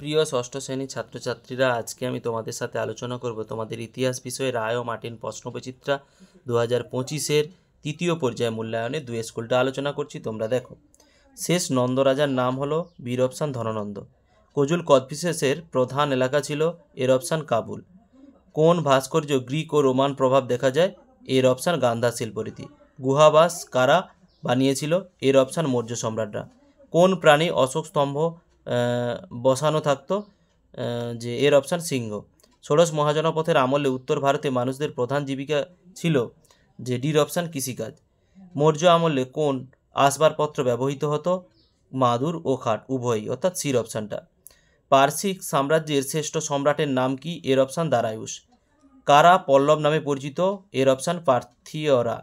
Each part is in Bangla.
প্রিয় ষষ্ঠ শ্রেণীর ছাত্রছাত্রীরা, আজকে আমি তোমাদের সাথে আলোচনা করব তোমাদের ইতিহাস বিষয়ে রায় ও মার্টিন প্রশ্নবিচিত্রা 2025-এর তৃতীয় পর্যায় মূল্যায়নে দুই স্কুলটা আলোচনা করছি। তোমরা দেখো, শেষ নন্দ রাজার নাম হলো বীর অপশান ধননন্দ। কজুল কদফিসেসের প্রধান এলাকা ছিল এর অপশান কাবুল। কোন ভাস্কর্য গ্রিক ও রোমান প্রভাব দেখা যায়? এর অপশান গান্ধার শিল্পরীতি। গুহাবাস কারা বানিয়েছিল? এর অপশান মৌর্য সম্রাটরা। কোন প্রাণী অশোক স্তম্ভ বসানো থাকতো? যে এর অপশান সিংহ। ষোড়শ মহাজনপথের আমলে উত্তর ভারতে মানুষদের প্রধান জীবিকা ছিল যে ডির অপশান কৃষিকাজ। মৌর্য আমলে কোন আসবাবপত্র ব্যবহৃত হতো? মাদুর ও খাট উভয়ই, অর্থাৎ সির অপশানটা। পার্সিক সাম্রাজ্যের শ্রেষ্ঠ সম্রাটের নাম কি? এর অপশান দারায়ুস। কারা পল্লব নামে পরিচিত? এর অপশান পার্থিয়রা।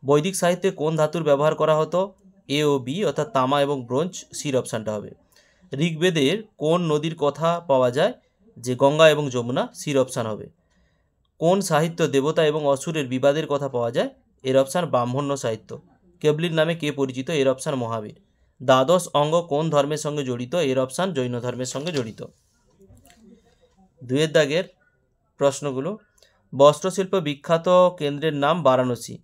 বৈদিক সাহিত্যে কোন ধাতুর ব্যবহার করা হতো? এ ও বি, অর্থাৎ তামা এবং ব্রোঞ্জ, সির অপশানটা হবে। ঋগ্বেদের কোন নদীর কথা পাওয়া যায়? যে গঙ্গা এবং যমুনা, সির অপশান হবে। কোন সাহিত্য দেবতা এবং অসুরের বিবাদের কথা পাওয়া যায়? এর অপশান ব্রাহ্মণ্য সাহিত্য। কেবলির নামে কে পরিচিত? এর অপশান মহাবীর। দ্বাদশ অঙ্গ কোন ধর্মের সঙ্গে জড়িত? এর অপশান জৈন ধর্মের সঙ্গে জড়িত। দুয়ের দাগের প্রশ্নগুলো। বস্ত্রশিল্প বিখ্যাত কেন্দ্রের নাম বারাণসী।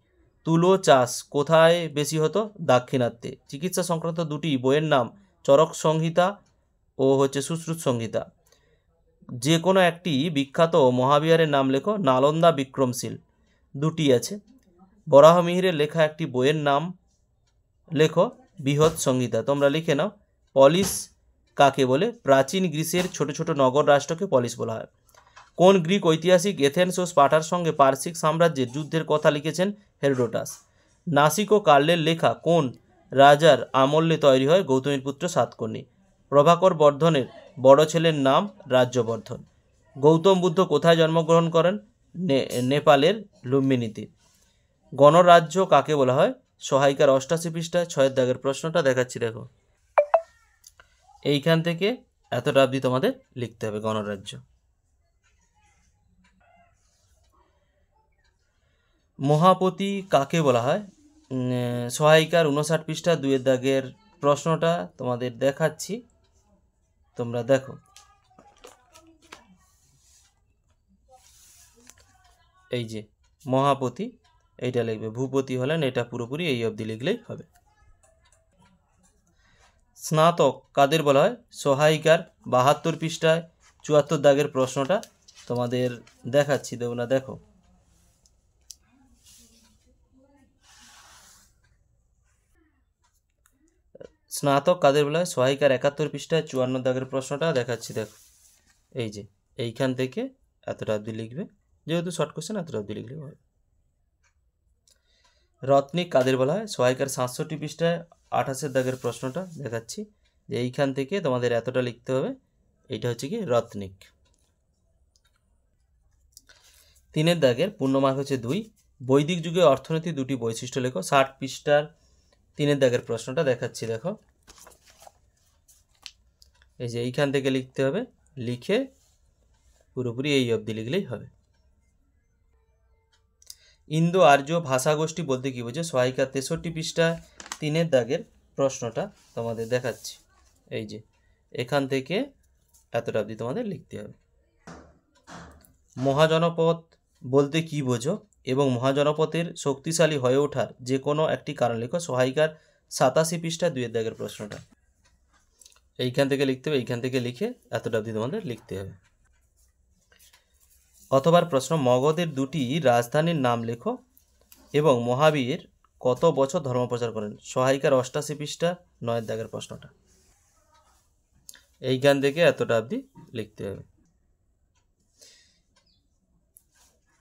তুলো চাষ কোথায় বেশি হতো? দাক্ষিণাত্যে। চিকিৎসা সংক্রান্ত দুটি বইয়ের নাম চরক সংহিতা ও সুশ্রুত সংহিতা। যে কোনো একটি বিখ্যাত মহাবিহারের নাম লেখো। নালন্দা বিক্রমশীল, দুটি আছে। বরাহমিহিরের লেখা একটি বইয়ের নাম লেখো। বৃহৎ সংহিতা। তোমরা লিখে নাও। পলিস কাকে বলে? প্রাচীন গ্রিসের ছোট ছোট নগর রাষ্ট্রকে পলিস বলা হয়। কোন গ্রিক ঐতিহাসিক এথেন্স ও স্পার্টার সঙ্গে পার্সিক সাম্রাজ্যের যুদ্ধের কথা লিখেছেন? হেরোডোটাস। নাসিক ও কার্লের লেখা কোন রাজার আমলে তৈরি হয়? গৌতমীর পুত্র সাতকর্ণী। প্রভাকর বর্ধনের বড় ছেলের নাম রাজ্যবর্ধন। গৌতম বুদ্ধ কোথায় জন্মগ্রহণ করেন? নেপালের লুম্বিনীতে। গণরাজ্য কাকে বলা হয়? সহায়িকার 88 পৃষ্ঠায় 6 দাগের প্রশ্নটা দেখাচ্ছি, দেখো। এইখান থেকে এতটা অবধি তোমাদের লিখতে হবে গণরাজ্য। মহাপতি কাকে বলা হয়? সহায়িকার 59 পৃষ্ঠা 2 দাগের প্রশ্নটা তোমাদের দেখাচ্ছি, তোমরা দেখো। এই যে মহাপতি, এইটা লিখবে। ভূপতি হলেন, এটা পুরোপুরি এই অবধি লিখলেই হবে। স্নাতক কাদের বলা হয়? সহায়িকার 72 পৃষ্ঠায় 74 দাগের প্রশ্নটা তোমাদের দেখাচ্ছি, তোমরা দেখো। স্নাতক কাদের বলা হয়? সহায়িকার 71 পৃষ্ঠায় 54 দাগের প্রশ্নটা দেখাচ্ছি, দেখো। এই যে এইখান থেকে এতটা অবধি লিখবে, যেহেতু শর্ট কোশ্চেন এতটা অবধি লিখলে হবে। রত্নিক কাদের বলা হয়? সহায়িকার 67 পৃষ্ঠায় 28 দাগের প্রশ্নটা দেখাচ্ছি, যে এইখান থেকে তোমাদের এতটা লিখতে হবে। এইটা হচ্ছে কি রত্নিক। 3 দাগের পূর্ণমার্ক হচ্ছে 2। বৈদিক যুগে অর্থনীতি দুটি বৈশিষ্ট্য লেখো। 60 পৃষ্ঠার 3 দাগের প্রশ্নটা দেখাচ্ছি, দেখো। এই যে এইখান থেকে লিখতে হবে, লিখে পুরোপুরি এই অবধি লিখলেই হবে। ইন্দো আর্য ভাষা গোষ্ঠী বলতে কি বোঝে? সহায়িকা 63 পৃষ্ঠায় 3 দাগের প্রশ্নটা তোমাদের দেখাচ্ছি। এই যে এখান থেকে এতটা অবধি তোমাদের লিখতে হবে। মহাজনপদ বলতে কি বোঝো এবং মহাজনপদের শক্তিশালী হয়ে ওঠার যে কোনো একটি কারণ লেখো। সহায়িকার 87 পৃষ্ঠায় 2 দাগের প্রশ্নটা এইখান থেকে লিখতে হবে। এইখান থেকে লিখে এতটা অবধি তোমাদের লিখতে হবে। অথবা প্রশ্ন, মগধের দুটি রাজধানীর নাম লেখো এবং মহাবীর কত বছর ধর্মপ্রচার করেন? সহায়িকার 88 পৃষ্ঠা 9 দাগের প্রশ্নটা এইখান থেকে এতটা অবধি লিখতে হবে।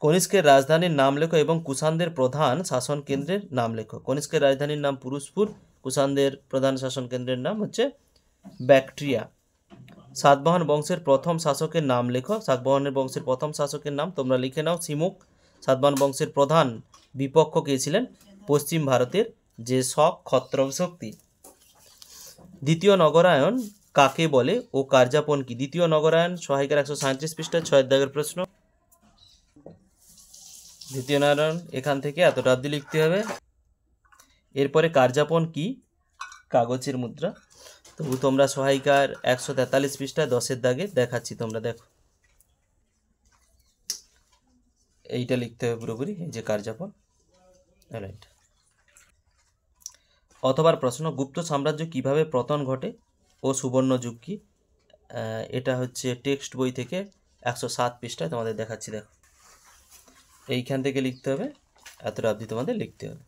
কনিষ্কের রাজধানীর নাম লেখো এবং কুষাণদের প্রধান শাসন কেন্দ্রের নাম লেখো। কনিষ্কের রাজধানীর নাম পুরুষপুর, কুষাণদের প্রধান শাসন কেন্দ্রের নাম হচ্ছে ব্যাকট্রিয়া। সাতবাহন বংশের প্রথম শাসকের নাম লেখো। সাতবাহনের বংশের প্রথম শাসকের নাম তোমরা লিখে নাও সিমুক। সাতবাহন বংশের প্রধান বিপক্ষ কে ছিলেন? পশ্চিম ভারতের যে ক্ষত্রব শক্তি। দ্বিতীয় নগরায়ণ কাকে বলে ও কার্যাপন কি? দ্বিতীয় নগরায়ণ সহায়িকার 137 পৃষ্ঠায় 6 দাগের প্রশ্ন। দ্বিতীয় নগরায়ণ এখান থেকে এতটা অবধি লিখতে হবে। এরপরে কার্যাপন কি? কাগজের মুদ্রা। তবু তোমরা সহায়িকার 143 পৃষ্ঠায় 10-এর দাগে দেখাচ্ছি, তোমরা দেখো। এইটা লিখতে হবে পুরোপুরি, এই যে কার্যাপন। রাইট। অথবা প্রশ্ন, গুপ্ত সাম্রাজ্য কিভাবে পতন ঘটে ও সুবর্ণ যুগ কি? এটা হচ্ছে টেক্সট বই থেকে 107 পৃষ্ঠায় তোমাদের দেখাচ্ছি, দেখো। এইখান থেকে লিখতে হবে, এতটা অবধি তোমাদের লিখতে হবে।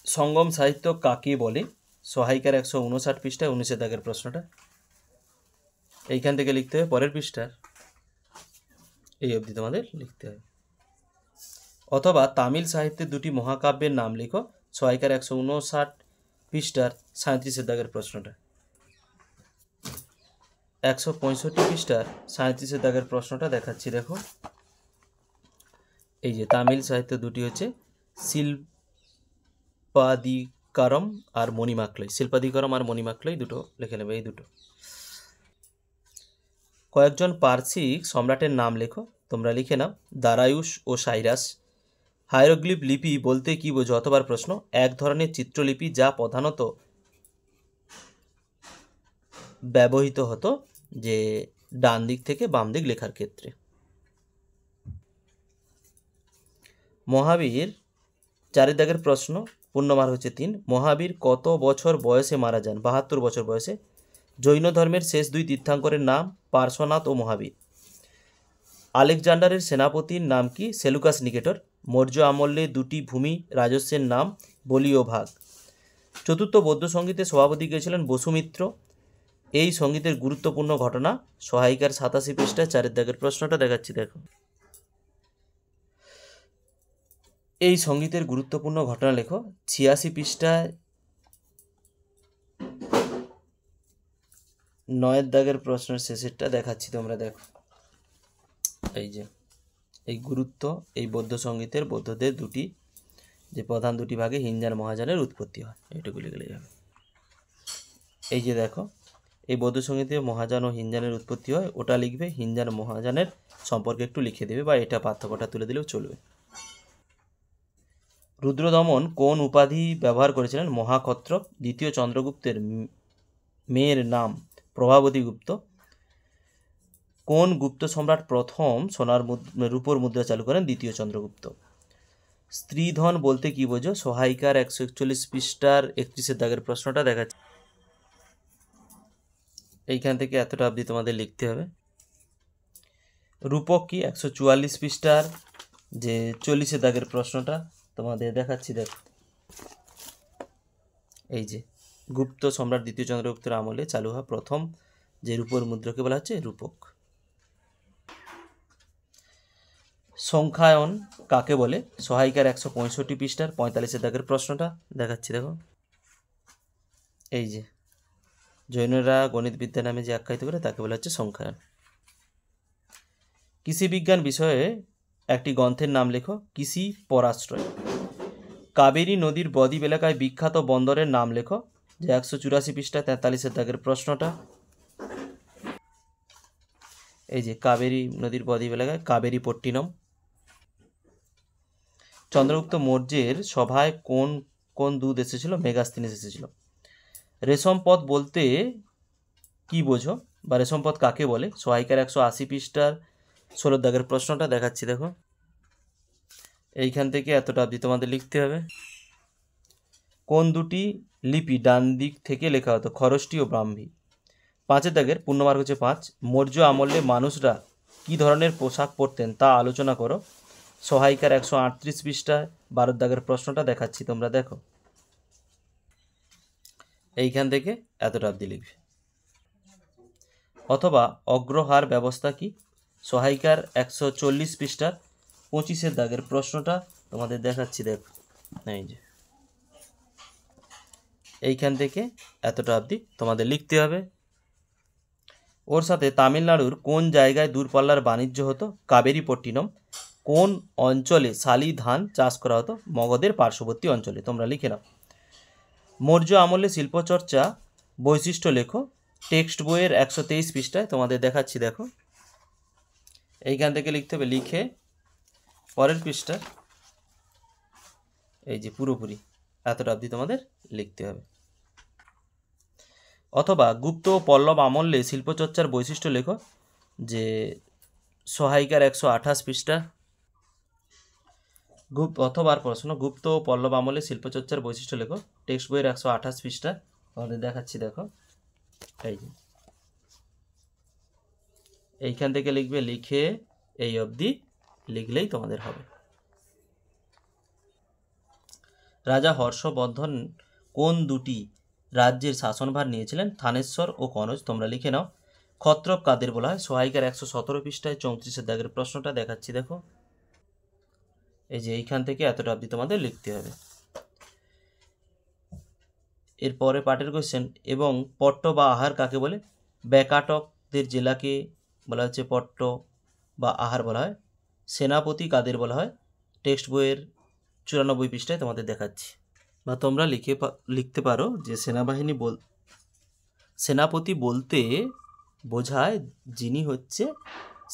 সঙ্গম সাহিত্য কাকে বলে? সহায়িকার 159 পৃষ্ঠায় 19-এর দাগের প্রশ্নটা। এইখান থেকে লিখতে হবে পরের পৃষ্ঠার এই অবধি তোমাদের লিখতে হবে। অথবা তামিল সাহিত্যের দুটি মহাকাব্যের নাম লিখো। সহায়িকার 159 পৃষ্ঠার 37-এর দাগের প্রশ্নটা। 165 পৃষ্ঠার 37-এর দাগের প্রশ্নটা দেখাচ্ছি, দেখো। এই যে তামিল সাহিত্যের দুটি হচ্ছে শিল্পাদিকারম আর মণিমাক্লই। শিল্পাদিকারম আর মণিমাক্লই দুটো লিখে নেবে, এই দুটো। কয়েকজন পার্সিক সম্রাটের নাম লেখো। তোমরা লিখে নাও, দারায়ুস ও সাইরাস। হায়ারোগ্লিফ লিপি বলতে কি বোঝো? অথবা প্রশ্ন, এক ধরনের চিত্রলিপি যা প্রধানত ব্যবহৃত হতো যে ডান দিক থেকে বাম দিক লেখার ক্ষেত্রে। মহাবীর 4-এর দাগের প্রশ্ন, পূর্ণমার হচ্ছে 3। মহাবীর কত বছর বয়সে মারা যান? 72 বছর বয়সে। জৈন ধর্মের শেষ দুই তীর্থঙ্করের নাম পার্শ্বনাথ ও মহাবীর। আলেকজান্ডারের সেনাপতির নাম কি? সেলুকাস নিকেটর। মৌর্য আমলে দুটি ভূমি রাজস্বের নাম বলি ও ভাগ। চতুর্থ বৌদ্ধ সঙ্গীতের সভাপতি কে ছিলেন? বসুমিত্র। এই সঙ্গীতের গুরুত্বপূর্ণ ঘটনা। সহায়িকার 87 পৃষ্ঠায় 4-এর দাগের প্রশ্নটা দেখাচ্ছি, দেখো। এই সঙ্গীতের গুরুত্বপূর্ণ ঘটনা লেখো। 86 পৃষ্ঠায় 9-এর দাগের প্রশ্নের শেষেরটা দেখাচ্ছি, তোমরা দেখো। এই যে এই গুরুত্ব, এই বৌদ্ধ সঙ্গীতের বৌদ্ধদের দুটি যে প্রধান দুটি ভাগে হিনজান মহাযানের উৎপত্তি হয়, এইটুকু লিখলে যাবে। এই যে দেখো, এই বৌদ্ধ সঙ্গীতে মহাযান ও হিনজানের উৎপত্তি হয়, ওটা লিখবে। হিনজান মহাযানের সম্পর্কে একটু লিখে দেবে, বা এটা পার্থক্যটা তুলে দিলেও চলবে। রুদ্রদমন কোন উপাধি ব্যবহার করেছিলেন? মহাক্ষত্রপ। দ্বিতীয় চন্দ্রগুপ্তের মেয়ের নাম প্রভাবতী গুপ্ত। কোন গুপ্ত সম্রাট প্রথম রূপোর মুদ্রা চালু করেন? দ্বিতীয় চন্দ্রগুপ্ত। স্ত্রীধন বলতে কি বোঝো? সহায়িকার 141 পৃষ্ঠার 31-এর দাগের প্রশ্নটা দেখাচ্ছে। এইখান থেকে এতটা অবধি তোমাদের লিখতে হবে। রূপক কি? 144 পৃষ্ঠার যে 40-এর দাগের প্রশ্নটা তোমাদের দেখাচ্ছি, দেখো। এই যে গুপ্ত সম্রাট দ্বিতীয় চন্দ্রগুপ্তের আমলে চালু হওয়া প্রথম যে রূপোর মুদ্রাকে বলা হচ্ছে রূপক। সংখ্যায়ন কাকে বলে? সহায়িকার 165 পৃষ্ঠার 45-এর দাগের প্রশ্নটা দেখাচ্ছি, দেখো। এই যে জৈনরা গণিত বিদ্যা নামে যে আখ্যায়িত করে তাকে বলা হচ্ছে সংখ্যায়ন। কৃষি বিজ্ঞান বিষয়ে একটি গ্রন্থের নাম লেখো। কৃষি পরাশ্রয়। কাবেরী নদীর বদ্বীপ এলাকায় বিখ্যাত বন্দরের নাম লেখো। যে 184 পৃষ্ঠা 43-এর দাগের প্রশ্নটা। এই যে কাবেরী নদীর বদ্বীপ এলাকায় কাবেরীপট্টিনম। চন্দ্রগুপ্ত মৌর্যের সভায় কোন কোন দূত এসেছিল? মেগাস্তিনিস এসেছিল। রেশম পথ বলতে কি বোঝো, বা রেশম পথ কাকে বলে? সহায়িকার 180 পৃষ্ঠার 16-এর দাগের প্রশ্নটা দেখাচ্ছি, দেখো। এইখান থেকে এতটা অবধি তোমাদের লিখতে হবে। কোন দুটি লিপি ডান দিক থেকে লেখা হতো? খরষ্টি ও ব্রাহ্মী। 5-এর দাগের পূর্ণমার্গ হচ্ছে 5। মৌর্য আমলে মানুষরা কি ধরনের পোশাক পরতেন তা আলোচনা করো। সহায়িকার 138 পৃষ্ঠায় 12-এর দাগের প্রশ্নটা দেখাচ্ছি, তোমরা দেখো। এইখান থেকে এতটা অবধি লিখবে। অথবা অগ্রহার ব্যবস্থা কি? সহায়িকার 140 পৃষ্ঠার 25-এর দাগের প্রশ্নটা তোমাদের দেখাচ্ছি, দেখো। এই যে এইখান থেকে এতটা অবধি তোমাদের লিখতে হবে। ওর সাথে তামিলনাড়ুর কোন জায়গায় দূরপাল্লার বাণিজ্য হতো? কাবেরীপট্টিনম। কোন অঞ্চলে শালি ধান চাষ করা হতো? মগধের পার্শ্ববর্তী অঞ্চলে। তোমরা লিখে নাও। মৌর্য আমলে শিল্পচর্চা বৈশিষ্ট্য লেখো। টেক্সট বইয়ের 123 পৃষ্ঠায় তোমাদের দেখাচ্ছি, দেখো। এইখান থেকে লিখতে হবে, লিখে পরের পৃষ্ঠা এই যে পুরোপুরি এতটা অবধি তোমাদের লিখতে হবে। অথবা গুপ্ত ও পল্লব আমলে শিল্পচর্চার বৈশিষ্ট্য লেখো, যে সহায়িকার 128 পৃষ্ঠা। অথবা প্রশ্ন, গুপ্ত ও পল্লব আমলে শিল্পচর্চার বৈশিষ্ট্য লেখো, টেক্সট বইয়ের 128 পৃষ্ঠা। তোমাদের দেখাচ্ছি, দেখো এই যে এইখান থেকে লিখবে, লিখে এই অবধি লিখলেই তোমাদের হবে। রাজা হর্ষবর্ধন কোন দুটি রাজ্যের শাসনভার নিয়েছিলেন? থানেশ্বর ও কনৌজ। তোমরা লিখে নাও। ক্ষত্রপ কাদের বলা হয়? সহায়িকার 117 পৃষ্ঠায় 34 দাগের প্রশ্নটা দেখাচ্ছি, দেখো এই যে এইখান থেকে এতটা অবধি তোমাদের লিখতে হবে। এরপরে পাঠের কোশ্চেন, এবং পট্ট বা আহার কাকে বলে? ব্যাকাটকদের জেলাকে বলা হচ্ছে পট্ট বা আহার বলা হয়। সেনাপতি কাদের বলা হয়? টেক্সট বইয়ের 94 পৃষ্ঠায় তোমাদের দেখাচ্ছি। বা তোমরা লিখতে পারো যে সেনাপতি বলতে বোঝায় যিনি হচ্ছে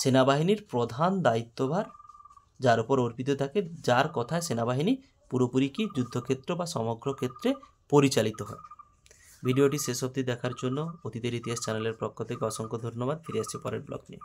সেনাবাহিনীর প্রধান দায়িত্বভার যার উপর অর্পিত থাকে, যার কথায় সেনাবাহিনী পুরোপুরি কি যুদ্ধক্ষেত্র বা সমগ্র ক্ষেত্রে পরিচালিত হয়। ভিডিওটি শেষ অবধি দেখার জন্য অতীতের ইতিহাস চ্যানেলের পক্ষ থেকে অসংখ্য ধন্যবাদ। ফিরে আসছি পরের ব্লগ নিয়ে।